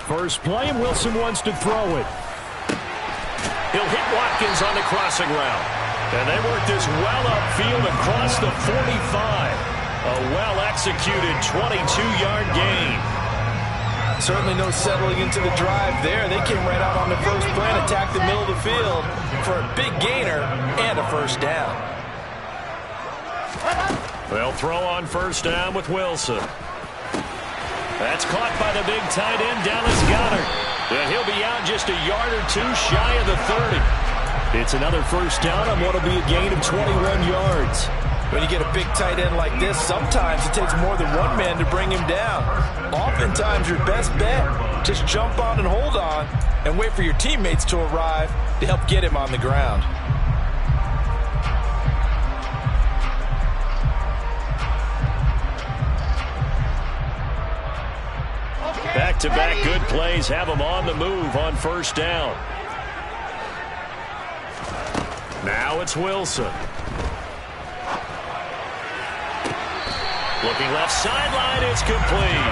First play, and Wilson wants to throw it. He'll hit Watkins on the crossing route. And they work this well upfield across the 45. A well-executed 22-yard gain. Certainly no settling into the drive there. They came right out on the first play and attacked the middle of the field for a big gainer and a first down. They'll throw on first down with Wilson. That's caught by the big tight end, Dallas Goedert. And he'll be out just a yard or two shy of the 30. It's another first down on what will be a gain of 21 yards. When you get a big tight end like this, sometimes it takes more than one man to bring him down. Oftentimes, your best bet, just jump on and hold on and wait for your teammates to arrive to help get him on the ground. Back-to-back good plays have him on the move on first down. Now it's Wilson. Looking left sideline, it's complete.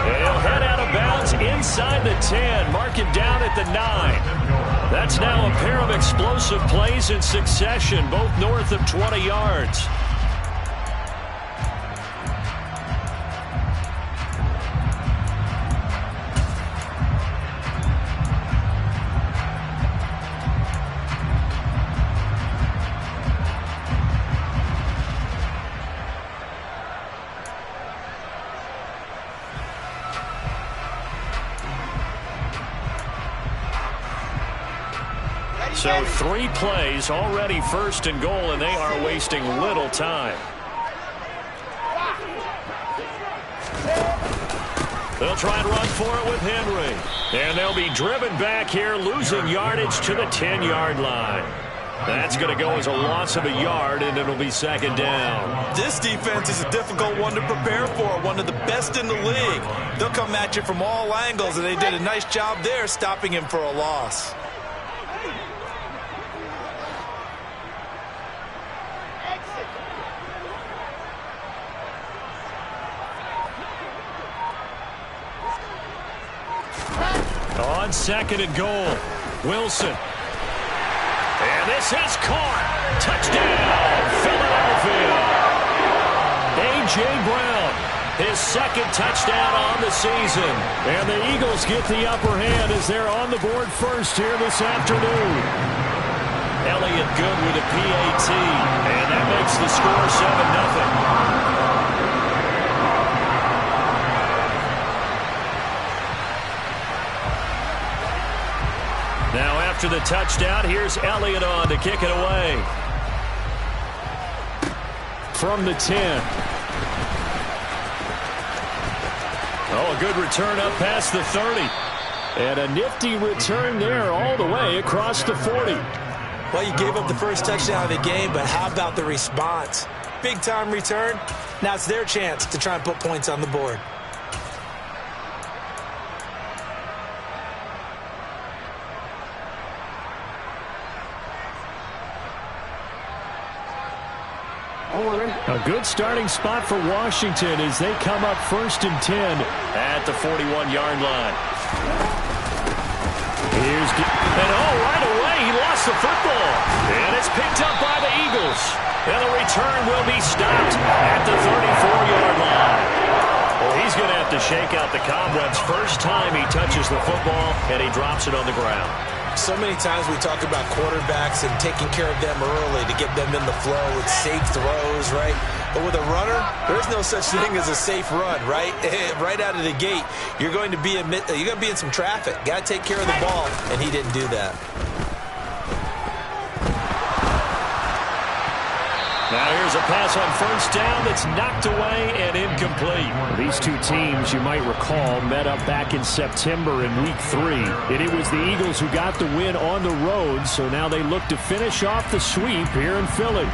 And he'll head out of bounds inside the 10, mark it down at the 9. That's now a pair of explosive plays in succession, both north of 20 yards. So 3 plays already first and goal, and they are wasting little time. They'll try and run for it with Henry. And they'll be driven back here, losing yardage to the 10-yard line. That's going to go as a loss of a yard, and it'll be second down. This defense is a difficult one to prepare for, one of the best in the league. They'll come at you from all angles, and they did a nice job there stopping him for a loss. On second and goal, Wilson. And this is caught. Touchdown, Philadelphia. A.J. Brown, his second touchdown on the season. And the Eagles get the upper hand as they're on the board first here this afternoon. Elliott good with a PAT. And that makes the score 7-0. Now after the touchdown, here's Elliott on to kick it away. From the 10. Oh, a good return up past the 30. And a nifty return there all the way across the 40. Well, you gave up the first touchdown of the game, but how about the response? Big-time return. Now it's their chance to try and put points on the board. A good starting spot for Washington as they come up first and 10 at the 41-yard line. And right away, he lost the football. And it's picked up by the Eagles. And the return will be stopped at the 34-yard line. Well, he's going to have to shake out the cobwebs first time he touches the football, and he drops it on the ground. So many times we talk about quarterbacks and taking care of them early to get them in the flow with safe throws, right? But with a runner, there's no such thing as a safe run, right? Right out of the gate, you're going to be in some traffic. Got to take care of the ball, and he didn't do that. Now here's a pass on first down that's knocked away and incomplete. These two teams, you might recall, met up back in September in Week 3. And it was the Eagles who got the win on the road, so now they look to finish off the sweep here in Philly.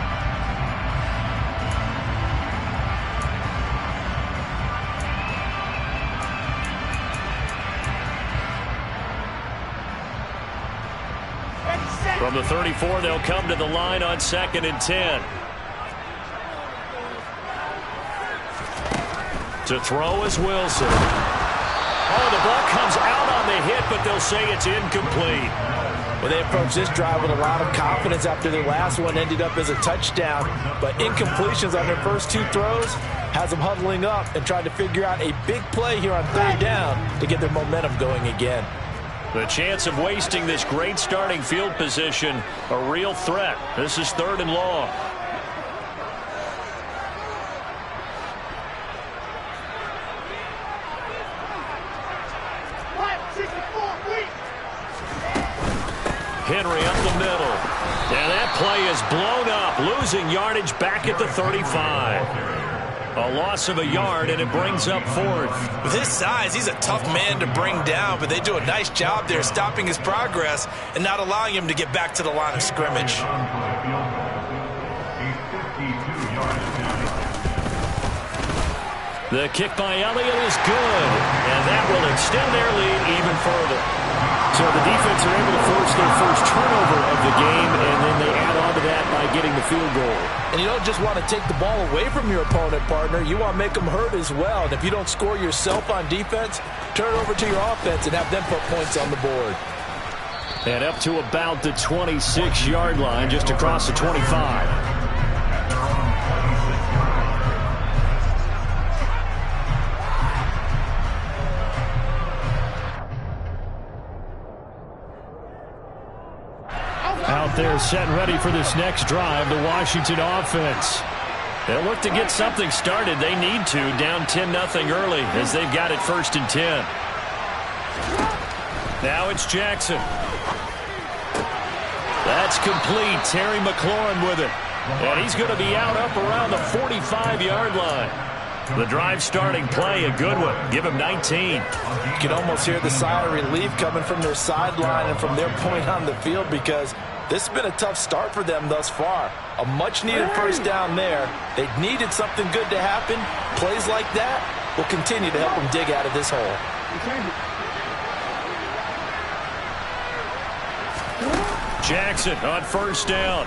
From the 34, they'll come to the line on second and 10. To throw is Wilson. Oh, the ball comes out on the hit, but they'll say it's incomplete. Well, they approached this drive with a lot of confidence after their last one ended up as a touchdown. But incompletions on their first two throws has them huddling up and trying to figure out a big play here on third down to get their momentum going again. The chance of wasting this great starting field position, a real threat. This is 3rd and long. Henry up the middle. And that play is blown up, losing yardage back at the 35. A loss of a yard, and it brings up 4th. With his size, he's a tough man to bring down, but they do a nice job there stopping his progress and not allowing him to get back to the line of scrimmage. The kick by Elliott is good, and that will extend their lead even further. So the defense are able to force their first turnover of the game, and then they add on to that by getting the field goal. And you don't just want to take the ball away from your opponent, partner. You want to make them hurt as well. And if you don't score yourself on defense, turn it over to your offense and have them put points on the board. And up to about the 26-yard line, just across the 25. Out there set and ready for this next drive, the Washington offense. They'll look to get something started. They need to, down 10-0 early as they've got it 1st and 10. Now it's Jackson. That's complete. Terry McLaurin with it. And he's going to be out up around the 45-yard line. The drive starting play, a good one. Give him 19. You can almost hear the sigh of relief coming from their sideline and from their point on the field because this has been a tough start for them thus far. A much-needed first down there. They needed something good to happen. Plays like that will continue to help them dig out of this hole. Jackson on 1st down.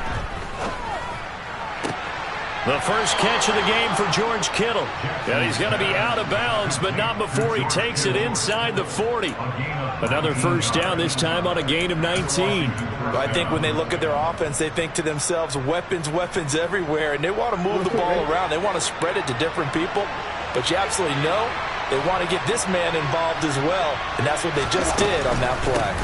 The first catch of the game for George Kittle. And he's going to be out of bounds, but not before he takes it inside the 40. Another first down, this time on a gain of 19. I think when they look at their offense, they think to themselves, weapons, weapons everywhere, and they want to move the ball around. They want to spread it to different people, but you absolutely know they want to get this man involved as well, and that's what they just did on that play.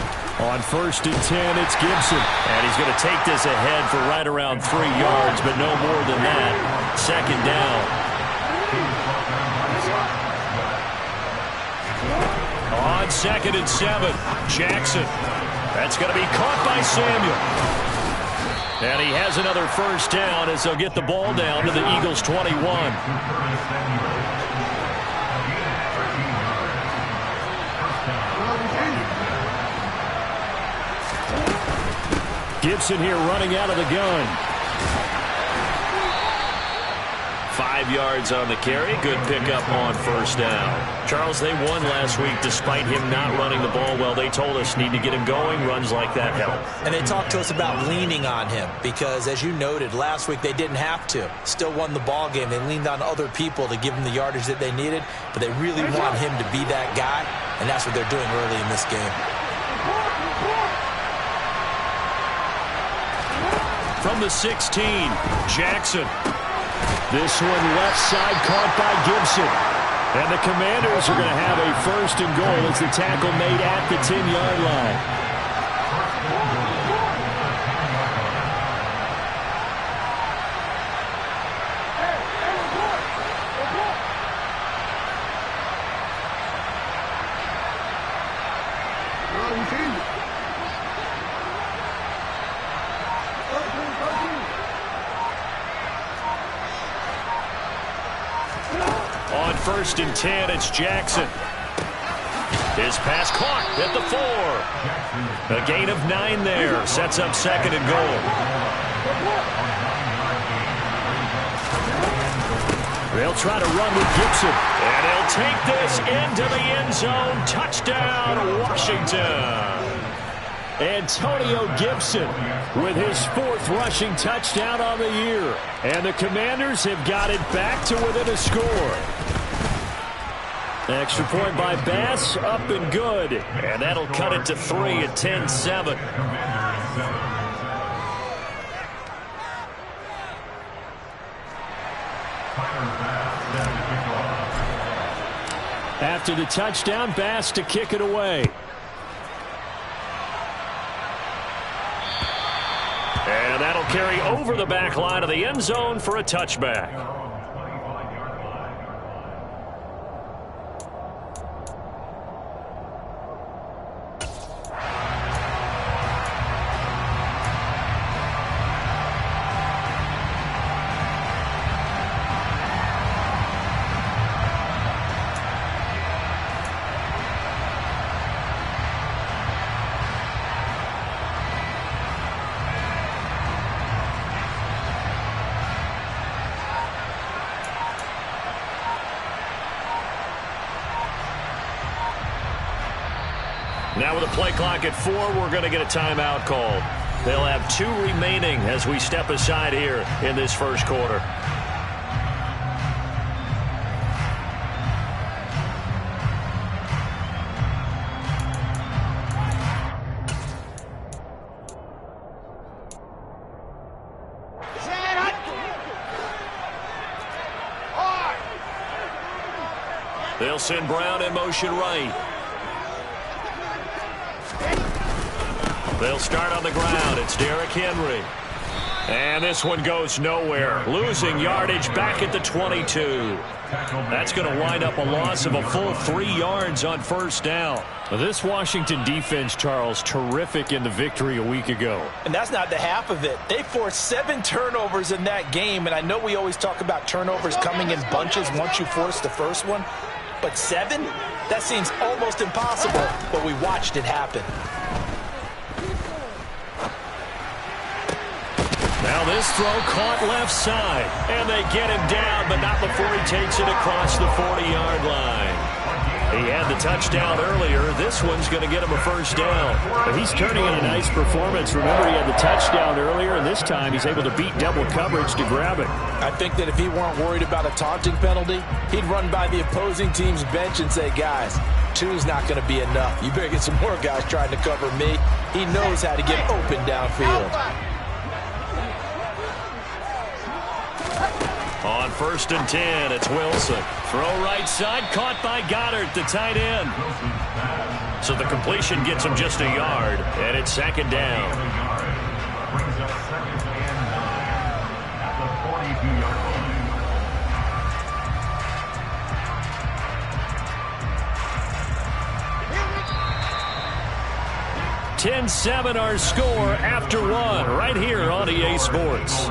On 1st and 10, it's Gibson. And he's going to take this ahead for right around 3 yards, but no more than that. 2nd down. On 2nd and 7, Jackson. That's going to be caught by Samuel. And he has another first down as they'll get the ball down to the Eagles' 21. Gibson here running out of the gun. 5 yards on the carry. Good pickup on first down. Charles, they won last week despite him not running the ball well. They told us need to get him going. Runs like that help. And they talked to us about leaning on him because, as you noted, last week they didn't have to. Still won the ball game. They leaned on other people to give them the yardage that they needed, but they really want him to be that guy, and that's what they're doing early in this game. From the 16, Jackson. This one left side caught by Gibson. And the Commanders are going to have a 1st and goal as the tackle made at the 10-yard line. On 1st and 10, it's Jackson. His pass caught at the 4. A gain of 9 there. Sets up 2nd and goal. They'll try to run with Gibson. And he'll take this into the end zone. Touchdown, Washington. Antonio Gibson with his 4th rushing touchdown on the year. And the Commanders have got it back to within a score. Extra point by Bass, up and good. And that'll cut it to 3 at 10-7. After the touchdown, Bass to kick it away. And that'll carry over the back line of the end zone for a touchback. Now with a play clock at 4, we're going to get a timeout called. They'll have 2 remaining as we step aside here in this first quarter. They'll send Brown in motion right. They'll start on the ground. It's Derrick Henry. And this one goes nowhere. Losing yardage back at the 22. That's going to wind up a loss of a full 3 yards on first down. This Washington defense, Charles, terrific in the victory a week ago. And that's not the half of it. They forced 7 turnovers in that game. And I know we always talk about turnovers coming in bunches once you force the first one. But 7? That seems almost impossible. But we watched it happen. Now this throw caught left side. And they get him down, but not before he takes it across the 40-yard line. He had the touchdown earlier. This one's going to get him a first down. But he's turning in a nice performance. Remember, he had the touchdown earlier, and this time he's able to beat double coverage to grab it. I think that if he weren't worried about a taunting penalty, he'd run by the opposing team's bench and say, guys, 2's not going to be enough. You better get some more guys trying to cover me. He knows how to get open downfield. On 1st and 10, it's Wilson. Throw right side, caught by Goddard, the tight end. So the completion gets him just a yard, and it's 2nd down. (10-7) our score after 1, right here on EA Sports.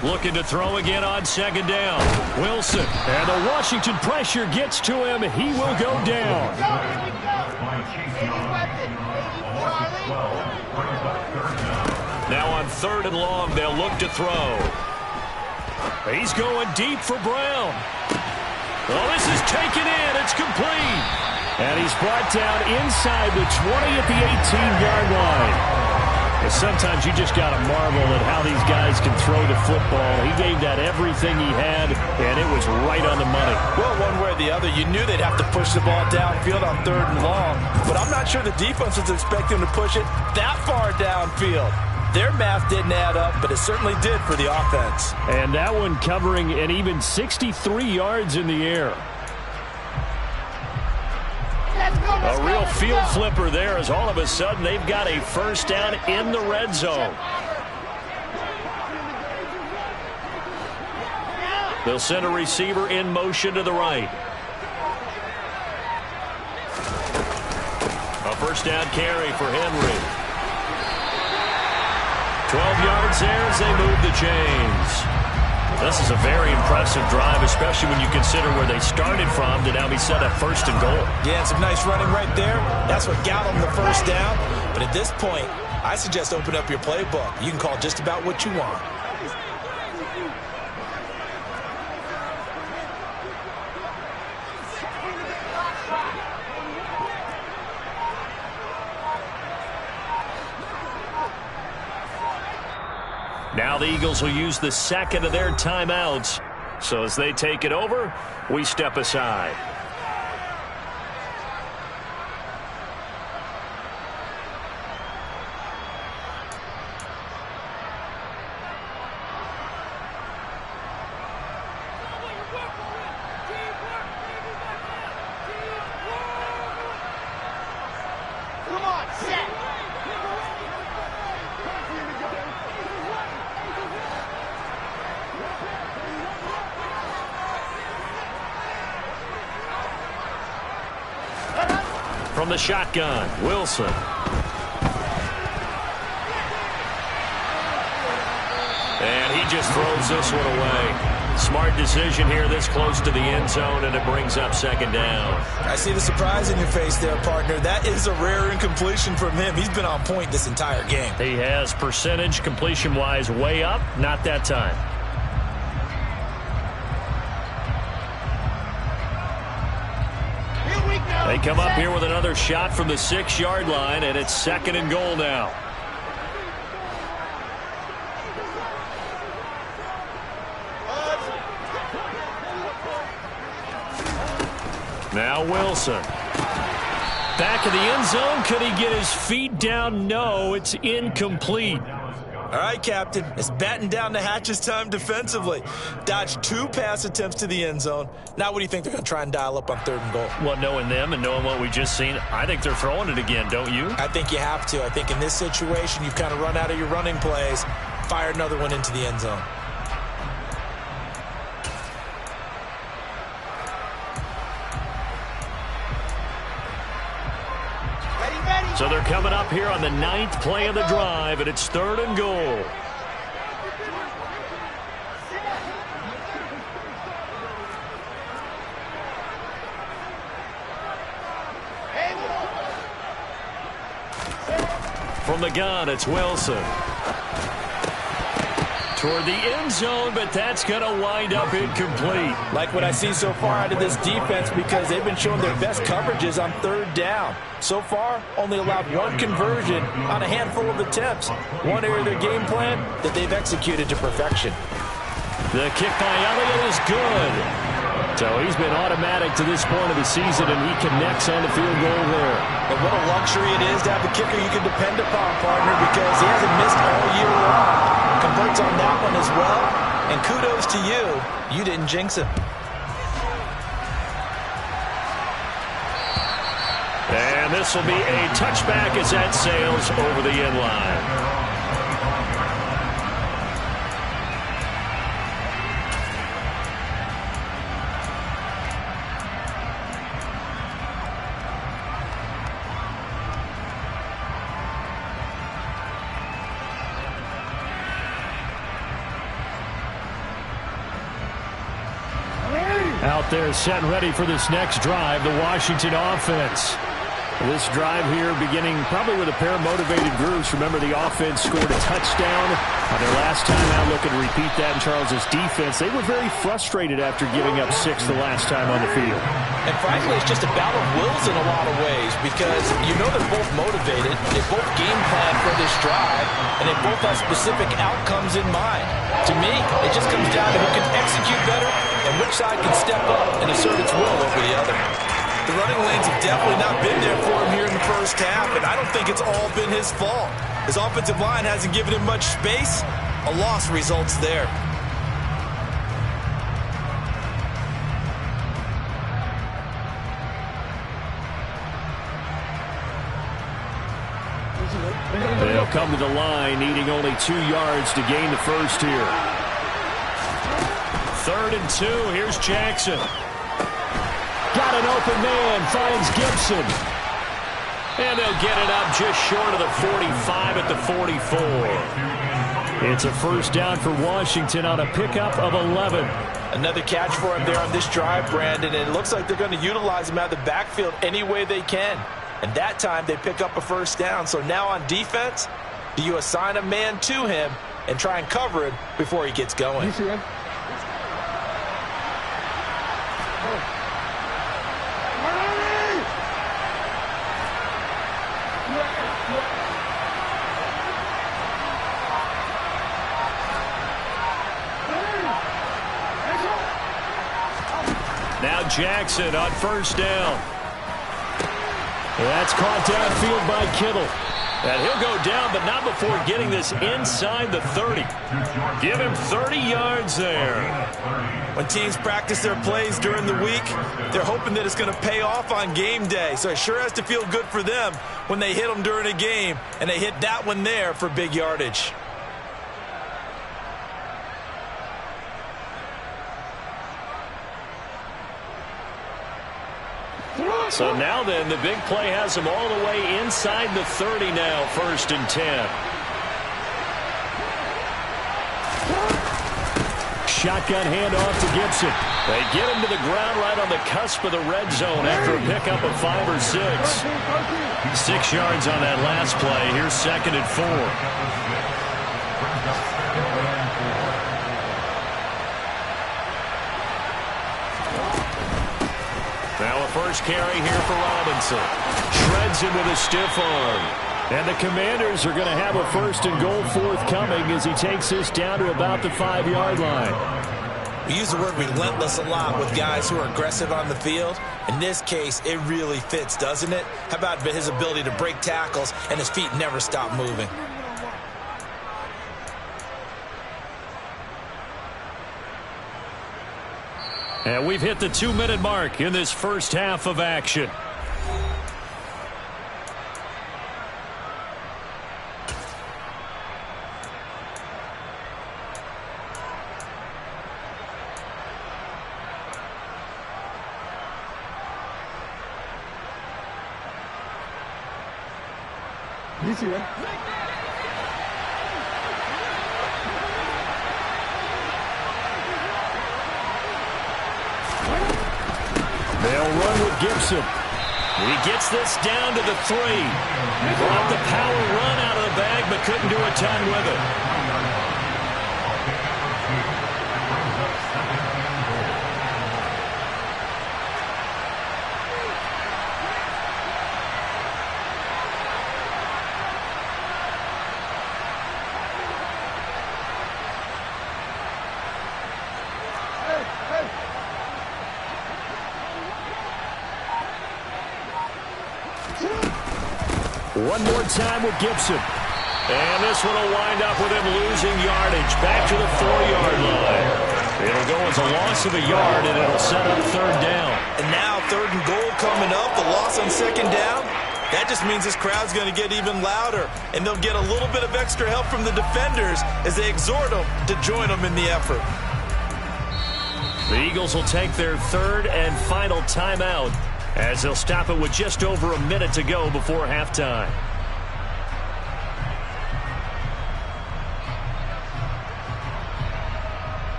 Looking to throw again on 2nd down. Wilson. And the Washington pressure gets to him. He will go down. Now on 3rd and long, they'll look to throw. He's going deep for Brown. Oh, this is taken in. It's complete. And he's brought down inside the 20 at the 18-yard line. Sometimes you just got to marvel at how these guys can throw the football. He gave that everything he had, and it was right on the money. Well, one way or the other, you knew they'd have to push the ball downfield on 3rd and long. But I'm not sure the defense was expecting to push it that far downfield. Their math didn't add up, but it certainly did for the offense. And that one covering an even 63 yards in the air. A real field flipper there as all of a sudden they've got a first down in the red zone. They'll send a receiver in motion to the right. A first down carry for Henry. 12 yards there as they move the chains. This is a very impressive drive, especially when you consider where they started from to now be set at 1st and goal. Yeah, some nice running right there. That's what got them the first down. But at this point, I suggest open up your playbook. You can call just about what you want. Now the Eagles will use the second of their timeouts. So as they take it over, we step aside. From the shotgun, Wilson. And he just throws this one away. Smart decision here this close to the end zone, and it brings up 2nd down. I see the surprise in your face there, partner. That is a rare incompletion from him. He's been on point this entire game. He has percentage completion-wise way up, not that time. They come up here with another shot from the 6-yard line, and it's 2nd and goal now. Now Wilson. Back in the end zone. Could he get his feet down? No, it's incomplete. All right, Captain. It's batten down the hatches time defensively. Dodged 2 pass attempts to the end zone. Now what do you think they're going to try and dial up on 3rd and goal? Well, knowing them and knowing what we just seen, I think they're throwing it again, don't you? I think you have to. I think in this situation, you've kind of run out of your running plays. Fire another one into the end zone. So they're coming up here on the 9th play of the drive, and it's 3rd and goal. From the gun, it's Wilson. Toward the end zone, but that's going to wind up incomplete. Like what I see so far out of this defense, because they've been showing their best coverages on 3rd down. So far, only allowed 1 conversion on a handful of attempts. One area of their game plan that they've executed to perfection. The kick by Elliott is good. So he's been automatic to this point of the season, and he connects on the field goal there. And what a luxury it is to have a kicker you can depend upon, partner, because he hasn't missed all year long. Converts on that one as well, and kudos to you. You didn't jinx him. And this will be a touchback as that sails over the end line. Out there set and ready for this next drive, the Washington offense. This drive here beginning probably with a pair of motivated groups. Remember, the offense scored a touchdown on their last time out. Looking to repeat that in Charles's defense. They were very frustrated after giving up 6 the last time on the field. And frankly, it's just a battle of wills in a lot of ways, because you know they're both motivated. They both game plan for this drive, and they both have specific outcomes in mind. To me, it just comes down to who can execute better and which side can step up and assert its will over the other. The running lanes have definitely not been there for him here in the first half, and I don't think it's all been his fault. His offensive line hasn't given him much space. A loss results there. They'll come to the line, needing only 2 yards to gain the first here. 3rd and 2. Here's Jackson. Got an open man, finds Gibson. And they'll get it up just short of the 45 at the 44. It's a first down for Washington on a pickup of 11. Another catch for him there on this drive, Brandon, and it looks like they're going to utilize him out of the backfield any way they can. And that time they pick up a first down. So now on defense, do you assign a man to him and try and cover it before he gets going? Now Jackson on first down. That's caught downfield by Kittle. And he'll go down, but not before getting this inside the 30. Give him 30 yards there. When teams practice their plays during the week, they're hoping that it's going to pay off on game day. So it sure has to feel good for them when they hit them during a game, and they hit that one there for big yardage. So now then, the big play has them all the way inside the 30 now, 1st and 10. Shotgun handoff to Gibson. They get him to the ground right on the cusp of the red zone after a pickup of 5 or 6. 6 yards on that last play. Here's 2nd and 4. Now a first carry here for Robinson. Shreds him with a stiff arm. And the Commanders are going to have a 1st and goal forthcoming as he takes this down to about the 5-yard line. We use the word relentless a lot with guys who are aggressive on the field. In this case, it really fits, doesn't it? How about his ability to break tackles and his feet never stop moving? And we've hit the 2-minute mark in this first half of action. They'll run with Gibson. He gets this down to the 3. Brought the power run out of the bag, but couldn't do a ton with it. One more time with Gibson. And this one will wind up with him losing yardage back to the 4-yard line. It'll go as a loss of a yard, and it'll set up 3rd down. And now 3rd and goal coming up, the loss on 2nd down. That just means this crowd's going to get even louder, and they'll get a little bit of extra help from the defenders as they exhort them to join them in the effort. The Eagles will take their 3rd and final timeout as they'll stop it with just over a minute to go before halftime.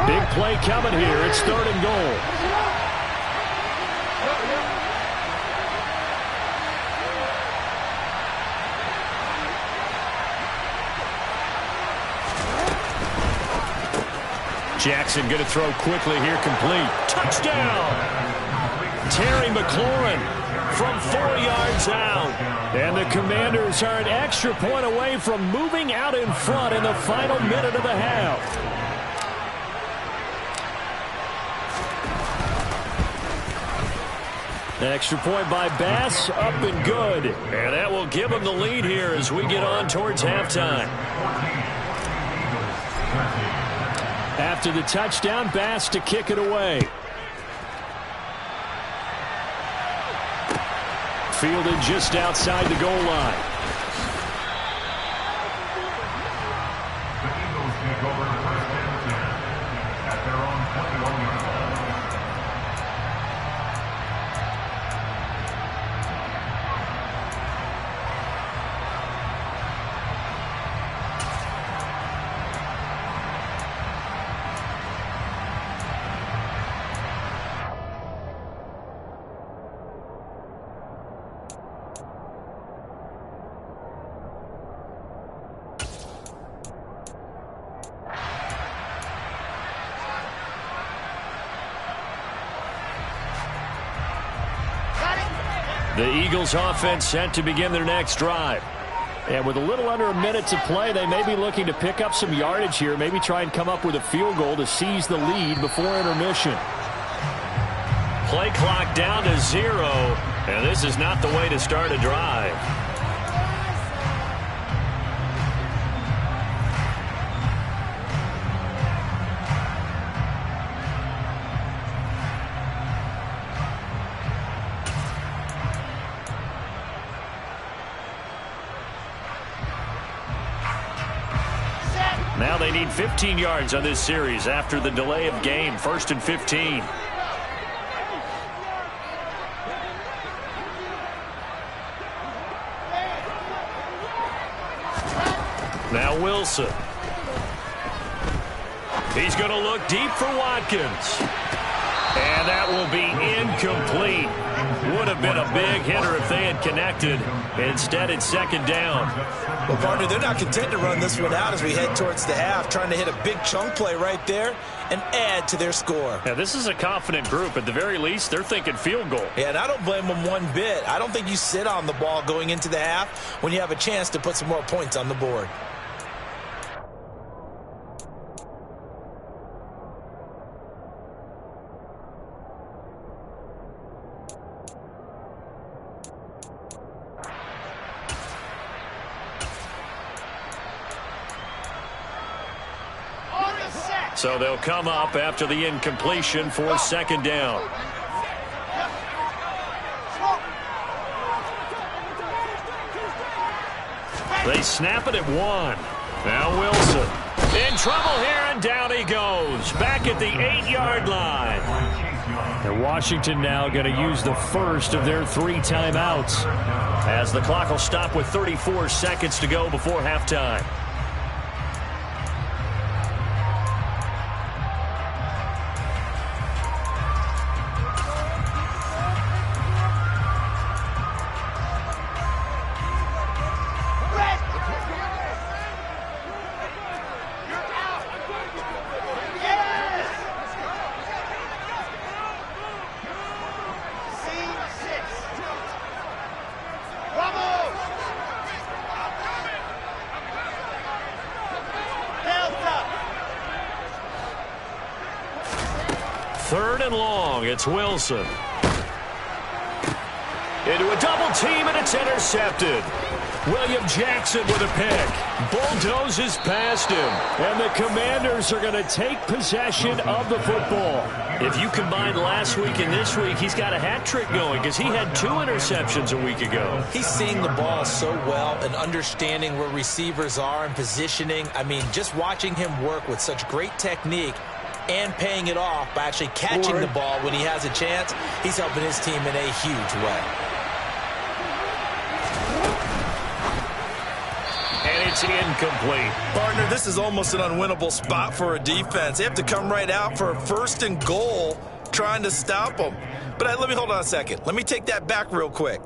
Big play coming here. It's 3rd and goal. Jackson going to throw quickly here, complete. Touchdown! Terry McLaurin from 4 yards out. And the Commanders are an extra point away from moving out in front in the final minute of the half. Extra point by Bass, up and good. And that will give them the lead here as we get on towards halftime. After the touchdown, Bass to kick it away. Fielded just outside the goal line. The Eagles offense set to begin their next drive. And with a little under a minute to play, they may be looking to pick up some yardage here, maybe try and come up with a field goal to seize the lead before intermission. Play clock down to 0, and this is not the way to start a drive. Now they need 15 yards on this series after the delay of game. 1st and 15. Now Wilson. He's going to look deep for Watkins. And that will be incomplete. Would have been a big hitter if they had connected. Instead, it's 2nd down. Well, partner, they're not content to run this one out as we head towards the half, trying to hit a big chunk play right there and add to their score. Yeah, this is a confident group. At the very least, they're thinking field goal. Yeah, and I don't blame them one bit. I don't think you sit on the ball going into the half when you have a chance to put some more points on the board. So they'll come up after the incompletion for 2nd down. They snap it at 1. Now Wilson. In trouble here, and down he goes. Back at the 8-yard line. And Washington now going to use the first of their 3 timeouts, as the clock will stop with 34 seconds to go before halftime. Third and long, it's Wilson. Into a double team, and it's intercepted. William Jackson with a pick. Bulldozes past him. And the Commanders are going to take possession of the football. If you combine last week and this week, he's got a hat trick going because he had 2 interceptions a week ago. He's seeing the ball so well and understanding where receivers are and positioning. I mean, just watching him work with such great technique and paying it off by actually catching the ball when he has a chance, he's helping his team in a huge way. And it's incomplete. Partner, this is almost an unwinnable spot for a defense. They have to come right out for a 1st and goal trying to stop them. But let me hold on a second. Let me take that back real quick.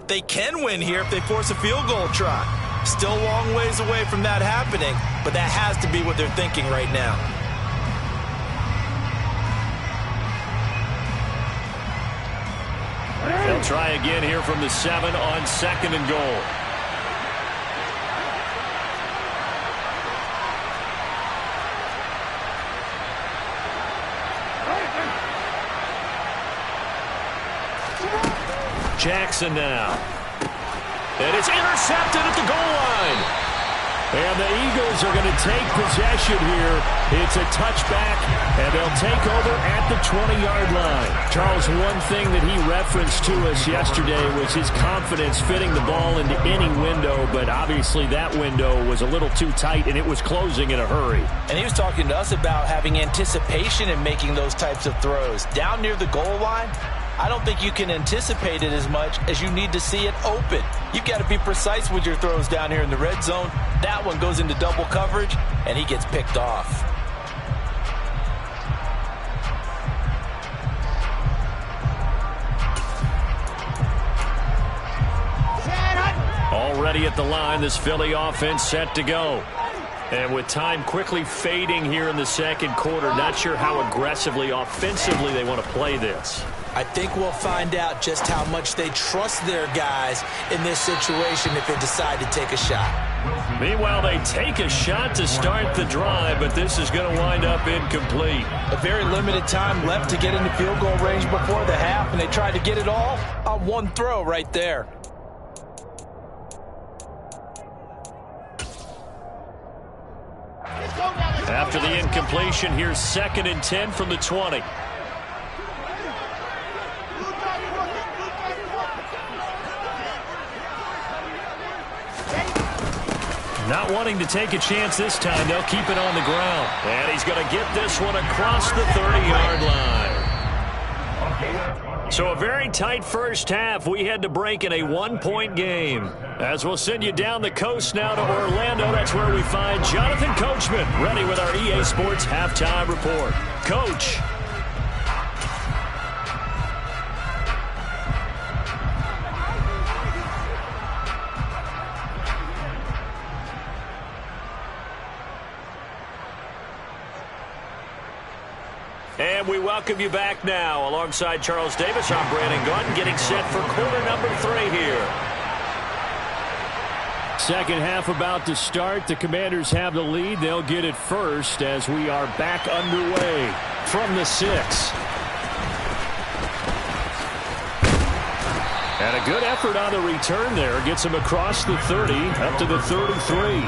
They can win here if they force a field goal try. Still a long ways away from that happening, but that has to be what they're thinking right now. They'll try again here from the 7 on 2nd and goal. Jackson now. And it's intercepted at the goal line. And the Eagles are going to take possession here. It's a touchback, and they'll take over at the 20-yard line. Charles, one thing that he referenced to us yesterday was his confidence fitting the ball into any window, but obviously that window was a little too tight, and it was closing in a hurry. And he was talking to us about having anticipation in making those types of throws. Down near the goal line, I don't think you can anticipate it as much as you need to see it open. You've got to be precise with your throws down here in the red zone. That one goes into double coverage, and he gets picked off. Already at the line, this Philly offense set to go. And with time quickly fading here in the second quarter, not sure how aggressively, offensively they want to play this. I think we'll find out just how much they trust their guys in this situation if they decide to take a shot. Meanwhile, they take a shot to start the drive, but this is going to wind up incomplete. A very limited time left to get into field goal range before the half, and they tried to get it all on one throw right there. After the incompletion, here's 2nd and 10 from the 20. Not wanting to take a chance this time, they'll keep it on the ground. And he's going to get this one across the 30-yard line. So a very tight first half. We had to break in a one-point game. As we'll send you down the coast now to Orlando, that's where we find Jonathan Coachman, ready with our EA Sports Halftime Report. Coach. And we welcome you back now. Alongside Charles Davis, I'm Brandon Gunn, getting set for quarter number 3 here. Second half about to start. The Commanders have the lead. They'll get it first as we are back underway from the 6. And a good effort on the return there. Gets him across the 30, up to the 33.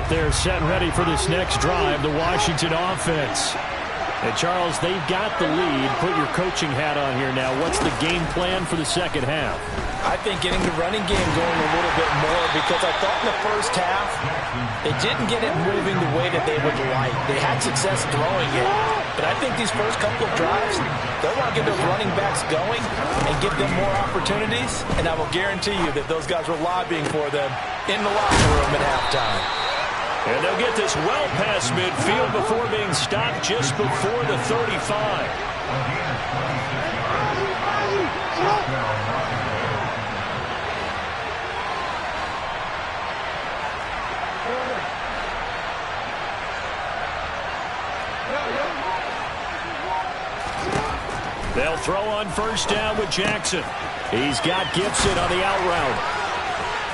They're set and ready for this next drive, the Washington offense. And, Charles, they've got the lead. Put your coaching hat on here now. What's the game plan for the second half? I think getting the running game going a little bit more, because I thought in the first half they didn't get it moving the way that they would like. They had success throwing it. But I think these first couple of drives, they'll want to get those running backs going and give them more opportunities. And I will guarantee you that those guys were lobbying for them in the locker room at halftime. And they'll get this well past midfield before being stopped just before the 35. They'll throw on first down with Jackson. He's got Gibson on the out route.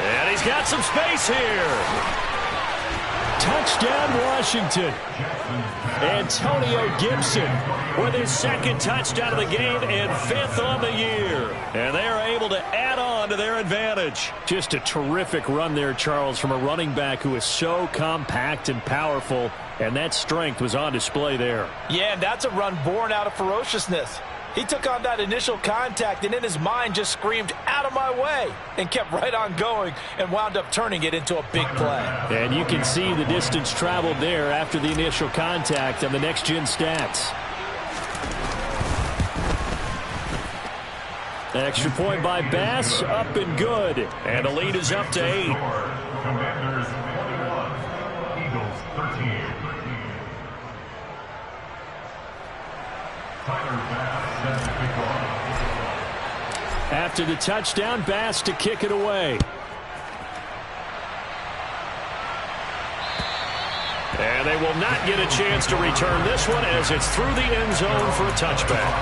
And he's got some space here. Touchdown, Washington. Antonio Gibson with his 2nd touchdown of the game and 5th on the year. And they are able to add on to their advantage. Just a terrific run there, Charles, from a running back who is so compact and powerful, and that strength was on display there. Yeah, and that's a run born out of ferociousness. He took on that initial contact and in his mind just screamed, "Out of my way," and kept right on going and wound up turning it into a big play. And you can see the distance traveled there after the initial contact on the next-gen stats. Extra point by Bass, up and good. And the lead is up to 8. Commanders 21, Eagles 13. After the touchdown, Bass to kick it away. And they will not get a chance to return this one as it's through the end zone for a touchback.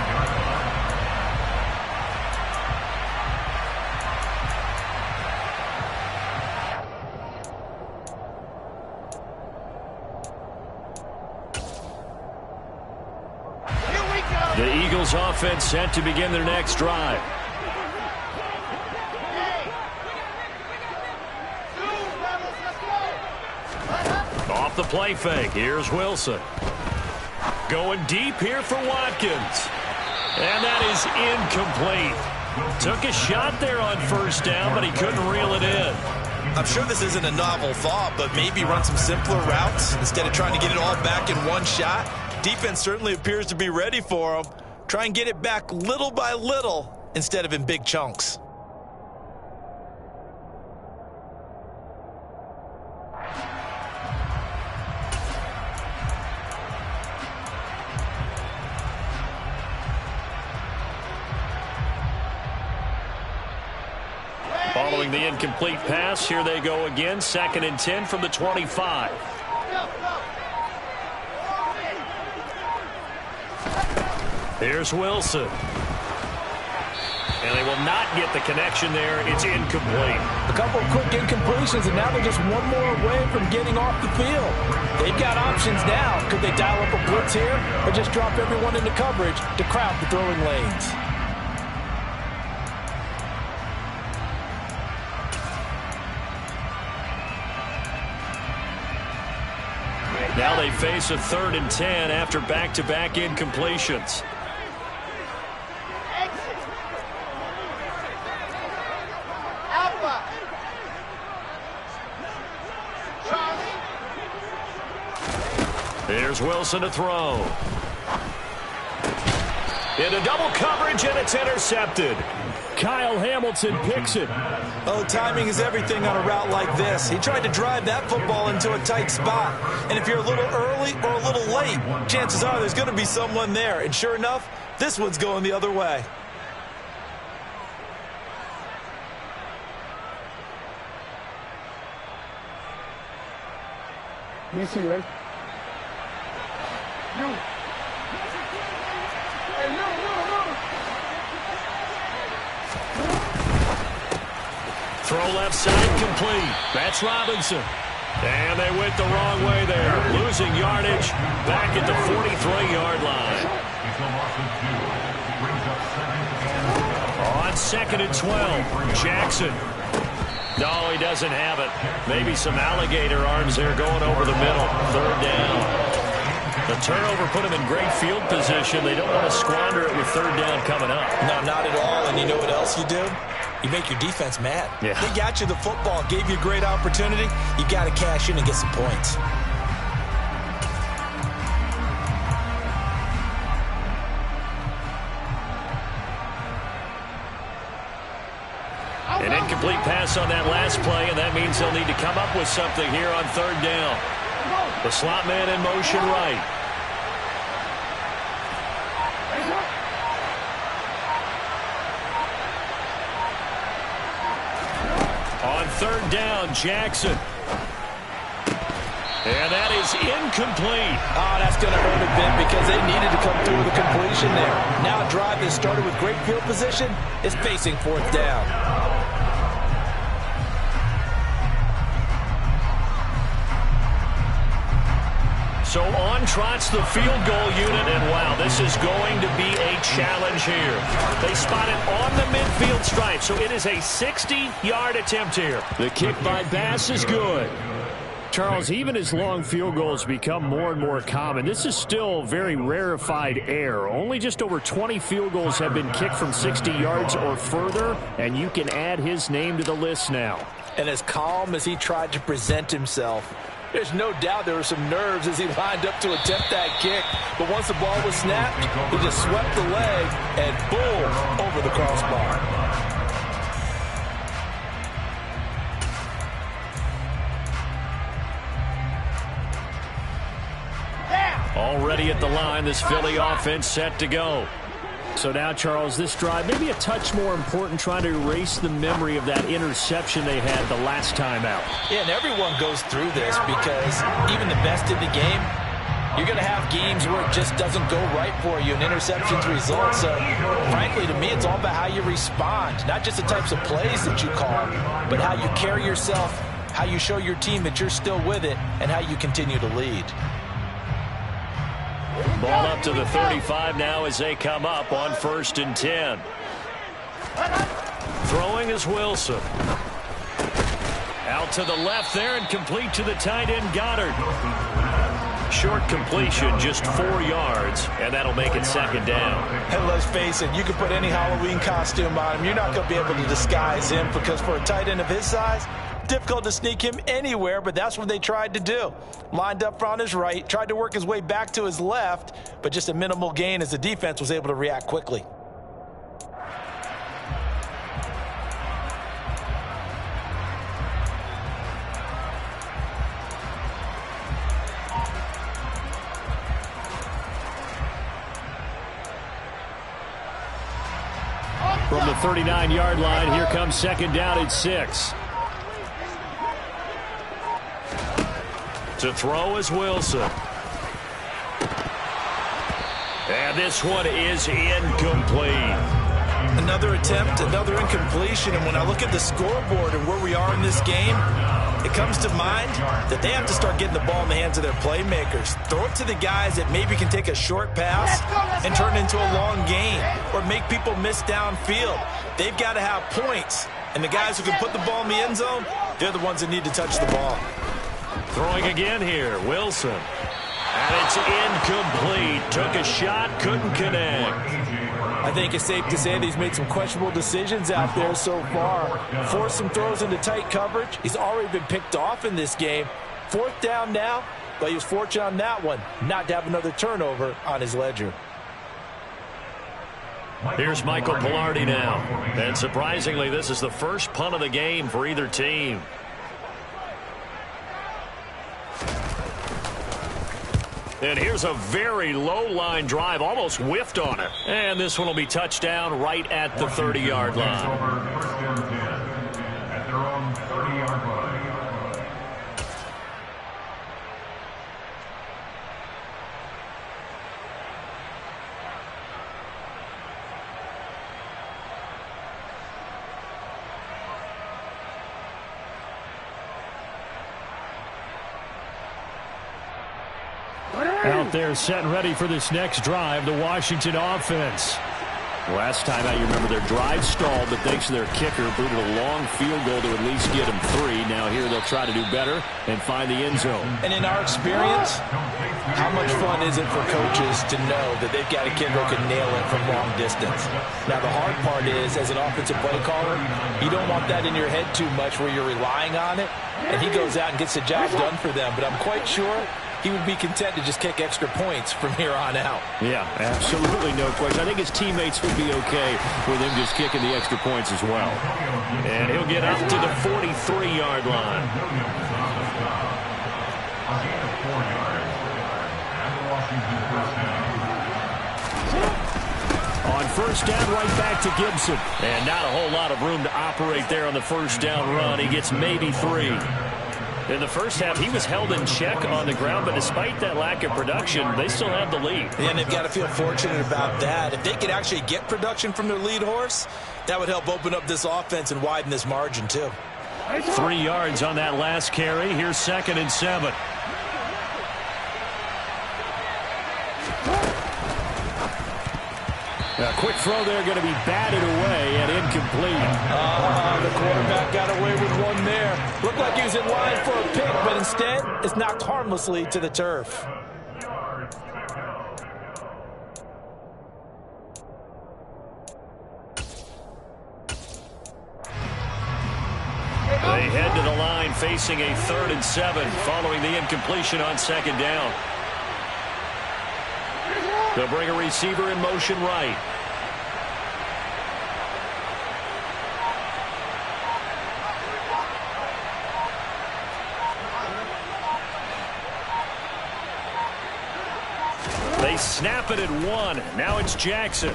Eagles offense set to begin their next drive. Off the play fake. Here's Wilson. Going deep here for Watkins. And that is incomplete. Took a shot there on first down, but he couldn't reel it in. I'm sure this isn't a novel thought, but maybe run some simpler routes instead of trying to get it all back in one shot. Defense certainly appears to be ready for him. Try and get it back little by little instead of in big chunks. Following the incomplete pass, here they go again. 2nd and 10 from the 25. Here's Wilson. And they will not get the connection there. It's incomplete. A couple of quick incompletions, and now they're just one more away from getting off the field. They've got options now. Could they dial up a blitz here or just drop everyone into coverage to crowd the throwing lanes? Now they face a 3rd and 10 after back-to-back incompletions. Here's Wilson to throw. Into double coverage, and it's intercepted. Kyle Hamilton picks it. Oh, timing is everything on a route like this. He tried to drive that football into a tight spot. And if you're a little early or a little late, chances are there's going to be someone there. And sure enough, this one's going the other way. Easy, right? No. Hey, no. Throw left side complete. That's Robinson. And they went the wrong way there. Losing yardage back at the 43-yard line. On 2nd and 12, Jackson. No, he doesn't have it. Maybe some alligator arms there going over the middle. 3rd down. The turnover put him in great field position. They don't want to squander it with 3rd down coming up. No, not at all. And you know what else you do? You make your defense mad. Yeah. They got you the football, gave you a great opportunity. You got to cash in and get some points. An incomplete pass on that last play, and that means they'll need to come up with something here on 3rd down. The slot man in motion right. On 3rd down, Jackson. And that is incomplete. Oh, that's going to hurt a bit because they needed to come through with a completion there. Now a drive that started with great field position is facing 4th down. So on trots the field goal unit, and wow, this is going to be a challenge here. They spot it on the midfield stripe, so it is a 60-yard attempt here. The kick by Bass is good. Charles, even as long field goals become more and more common, this is still very rarefied air. Only just over 20 field goals have been kicked from 60 yards or further, and you can add his name to the list now. And as calm as he tried to present himself, there's no doubt there were some nerves as he lined up to attempt that kick. But once the ball was snapped, he just swept the leg and boom, over the crossbar. Already at the line, this Philly offense set to go. So now, Charles, this drive maybe a touch more important, trying to erase the memory of that interception they had the last time out. Yeah, and everyone goes through this because even the best in the game, you're going to have games where it just doesn't go right for you and interceptions result. So, frankly, to me, it's all about how you respond, not just the types of plays that you call, but how you carry yourself, how you show your team that you're still with it, and how you continue to lead. Ball up to the 35 now as they come up on 1st and 10. Throwing is Wilson. Out to the left there and complete to the tight end Goddard. Short completion, just 4 yards, and that'll make it 2nd down. And let's face it, you can put any Halloween costume on him. You're not going to be able to disguise him because for a tight end of his size, difficult to sneak him anywhere, but that's what they tried to do. Lined up on his right, tried to work his way back to his left, but just a minimal gain as the defense was able to react quickly. From the 39-yard line, here comes 2nd down at 6. To throw is Wilson. And this one is incomplete. Another attempt, another incompletion, and when I look at the scoreboard and where we are in this game, it comes to mind that they have to start getting the ball in the hands of their playmakers. Throw it to the guys that maybe can take a short pass and turn it into a long gain or make people miss downfield. They've got to have points, and the guys who can put the ball in the end zone, they're the ones that need to touch the ball. Throwing again here, Wilson. And it's incomplete. Took a shot, couldn't connect. I think it's safe to say that he's made some questionable decisions out there so far. Forced some throws into tight coverage. He's already been picked off in this game. 4th down now, but he was fortunate on that one not to have another turnover on his ledger. Here's Michael Pilardi now. And surprisingly, this is the first punt of the game for either team. And here's a very low line drive, almost whiffed on it. And this one will be touchdown right at the 30-yard line. At their own 30-yard line. Out there set and ready for this next drive, the Washington offense. Last time out, you remember their drive stalled, but thanks to their kicker, booted a long field goal to at least get them 3. Now here they'll try to do better and find the end zone. And in our experience, how much fun is it for coaches to know that they've got a kid who can nail it from long distance? Now the hard part is, as an offensive play caller, you don't want that in your head too much where you're relying on it, and he goes out and gets the job done for them. But I'm quite sure he would be content to just kick extra points from here on out. Yeah, absolutely no question. I think his teammates would be okay with him just kicking the extra points as well. And he'll get up to the 43-yard line. On 1st down, right back to Gibson. And not a whole lot of room to operate there on the 1st down run. He gets maybe 3. In the first half, he was held in check on the ground, but despite that lack of production, they still have the lead. And they've got to feel fortunate about that. If they could actually get production from their lead horse, that would help open up this offense and widen this margin, too. 3 yards on that last carry. Here's 2nd and 7. A quick throw there, going to be batted away and incomplete. The quarterback got away with one there. Looked like he was in line for a pick, but instead, it's knocked harmlessly to the turf. They head to the line facing a 3rd and 7 following the incompletion on 2nd down. They'll bring a receiver in motion right. They snap it at 1. Now it's Jackson.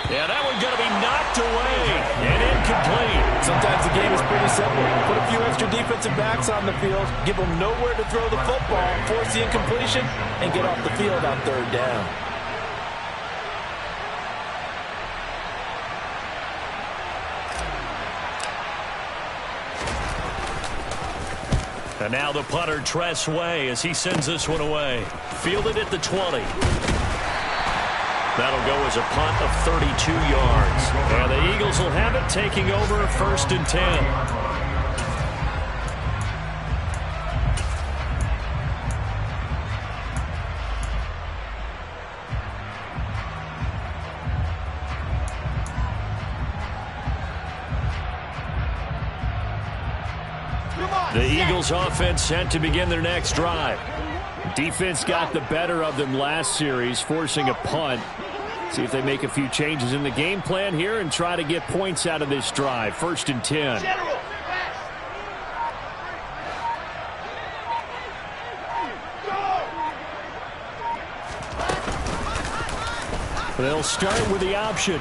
Yeah, that one's going to be knocked away and incomplete. Sometimes the game is pretty simple. Put a few extra defensive backs on the field, give them nowhere to throw the football, force the incompletion, and get off the field on 3rd down. And now the punter, Tress Way, as he sends this one away. Fielded at the 20. That'll go as a punt of 32 yards. And the Eagles will have it, taking over 1st and 10. The Eagles offense set to begin their next drive. Defense got the better of them last series, forcing a punt. See if they make a few changes in the game plan here and try to get points out of this drive. 1st and 10. They'll start with the option.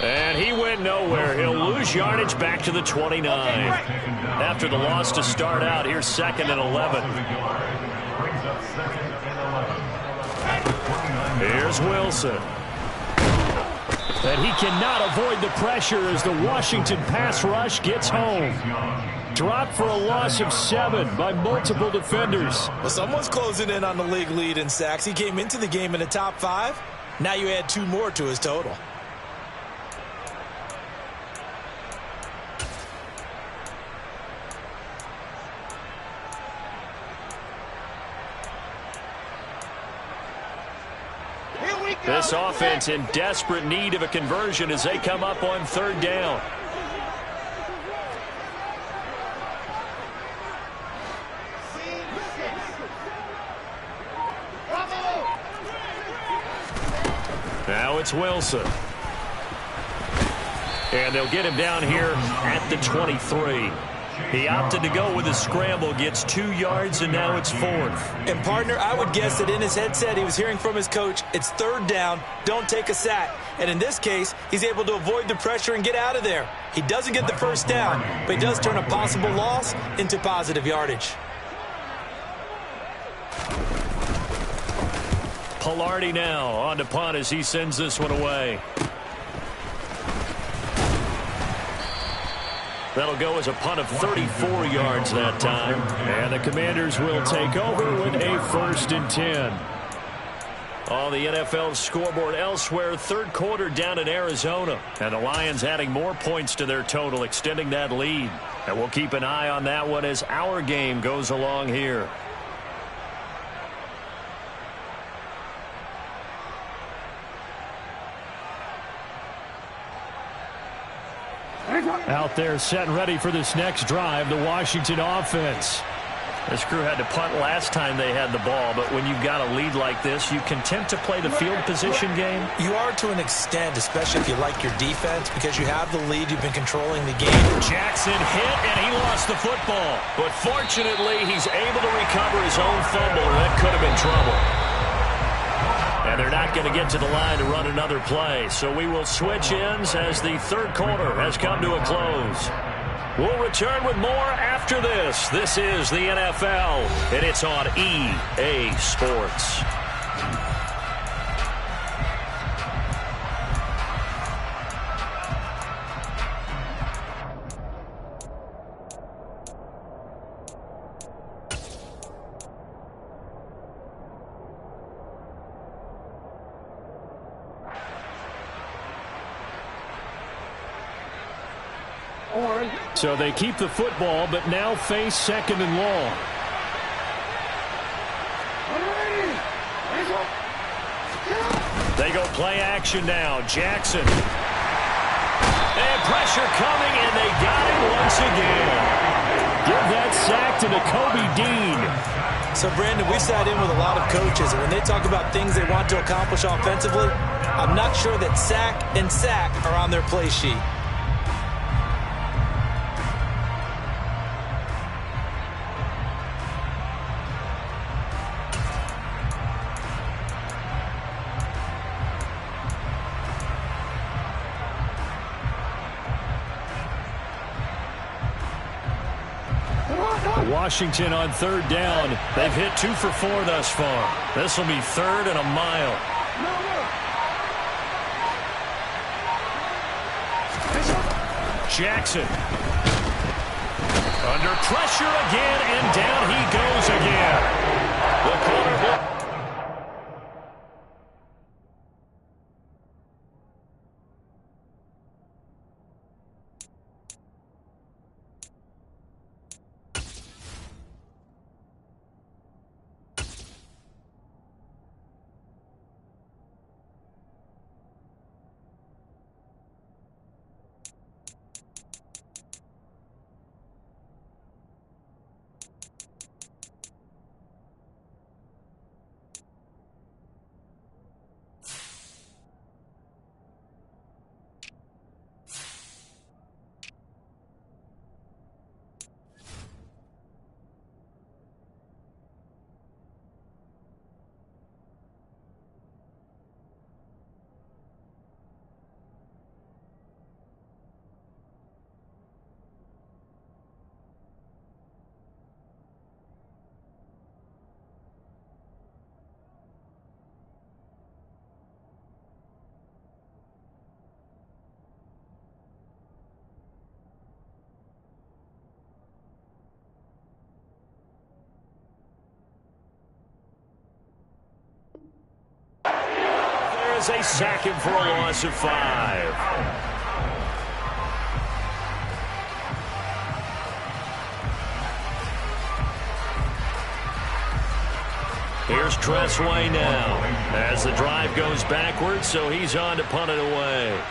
And he went nowhere. He'll lose yardage back to the 29. After the loss to start out, here's 2nd and 11. Here's Wilson. And he cannot avoid the pressure as the Washington pass rush gets home. Dropped for a loss of 7 by multiple defenders. Well, someone's closing in on the league lead in sacks. He came into the game in the top 5. Now you add 2 more to his total. This offense in desperate need of a conversion as they come up on 3rd down. Now it's Wilson. And they'll get him down here at the 23. He opted to go with a scramble, gets 2 yards, and now it's 4th. And, partner, I would guess that in his headset he was hearing from his coach, it's 3rd down, don't take a sack. And in this case, he's able to avoid the pressure and get out of there. He doesn't get the 1st down, but he does turn a possible loss into positive yardage. Pilardi now on to punt as he sends this one away. That'll go as a punt of 34 yards that time. And the Commanders will take over with a 1st and 10. On the NFL scoreboard elsewhere, 3rd quarter down in Arizona. And the Lions adding more points to their total, extending that lead. And we'll keep an eye on that one as our game goes along here. Out there set and ready for this next drive, the Washington offense. This crew had to punt last time they had the ball, but when you've got a lead like this, you content to play the field position game? You are to an extent, especially if you like your defense, because you have the lead, you've been controlling the game. Jackson hit, and he lost the football. But fortunately, he's able to recover his own fumble, or that could have been trouble. And they're not going to get to the line to run another play. So we will switch ends as the 3rd quarter has come to a close. We'll return with more after this. This is the NFL, and it's on EA Sports. So they keep the football, but now face 2nd and long. They go play action now. Jackson. And pressure coming, and they got him once again. Give that sack to Nakobe Dean. So, Brandon, we sat in with a lot of coaches, and when they talk about things they want to accomplish offensively, I'm not sure that sack and sack are on their play sheet. Washington on 3rd down. They've hit 2 for 4 thus far. This will be 3rd and a mile. Jackson. Under pressure again, and down he goes again. The corner. They sack him for a loss of 5. Here's Tressway now as the drive goes backwards, so he's on to punt it away.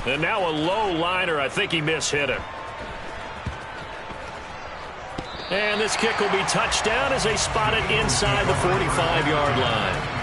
And now a low liner. I think he mishit it. And this kick will be touchdown as they spot it inside the 45-yard line.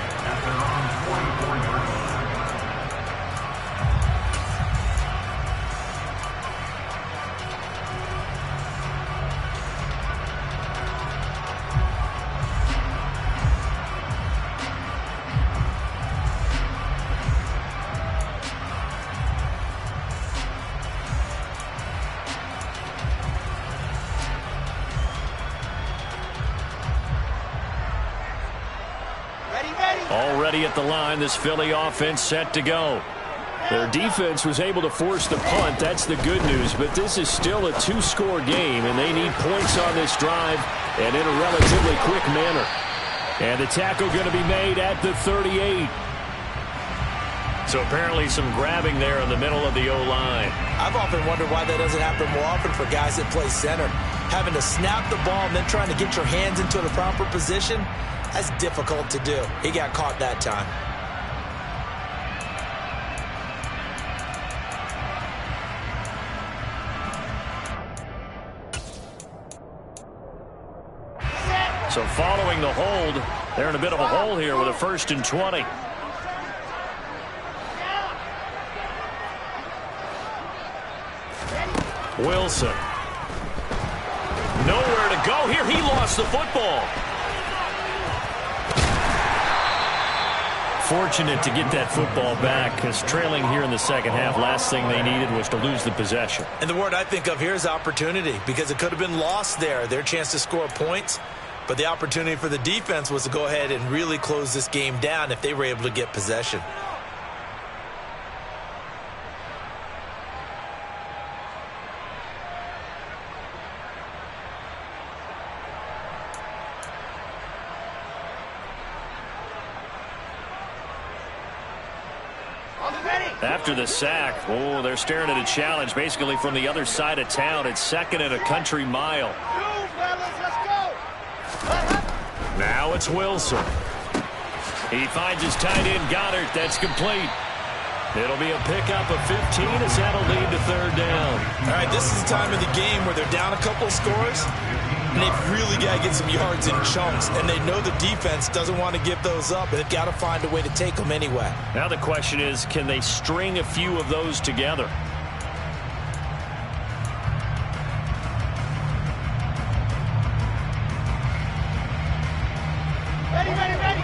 Already at the line, this Philly offense set to go. Their defense was able to force the punt. That's the good news. But this is still a 2-score game, and they need points on this drive and in a relatively quick manner. And the tackle going to be made at the 38. So apparently some grabbing there in the middle of the O-line. I've often wondered why that doesn't happen more often for guys that play center. Having to snap the ball and then trying to get your hands into the proper position, that's difficult to do. He got caught that time. So following the hold, they're in a bit of a hole here with a 1st and 20. Wilson. Nowhere to go here. He lost the football. Fortunate to get that football back, because trailing here in the second half, last thing they needed was to lose the possession. And the word I think of here is opportunity, because it could have been lost there, their chance to score points. But the opportunity for the defense was to go ahead and really close this game down if they were able to get possession. After the sack, oh, they're staring at a challenge basically from the other side of town. It's 2nd and a country mile. Now it's Wilson. He finds his tight end Goddard. That's complete. It'll be a pickup of 15 as that'll lead to 3rd down. All right, this is the time of the game where they're down a couple of scores, and they've really got to get some yards in chunks, and they know the defense doesn't want to give those up, but they've got to find a way to take them anyway. Now the question is, can they string a few of those together?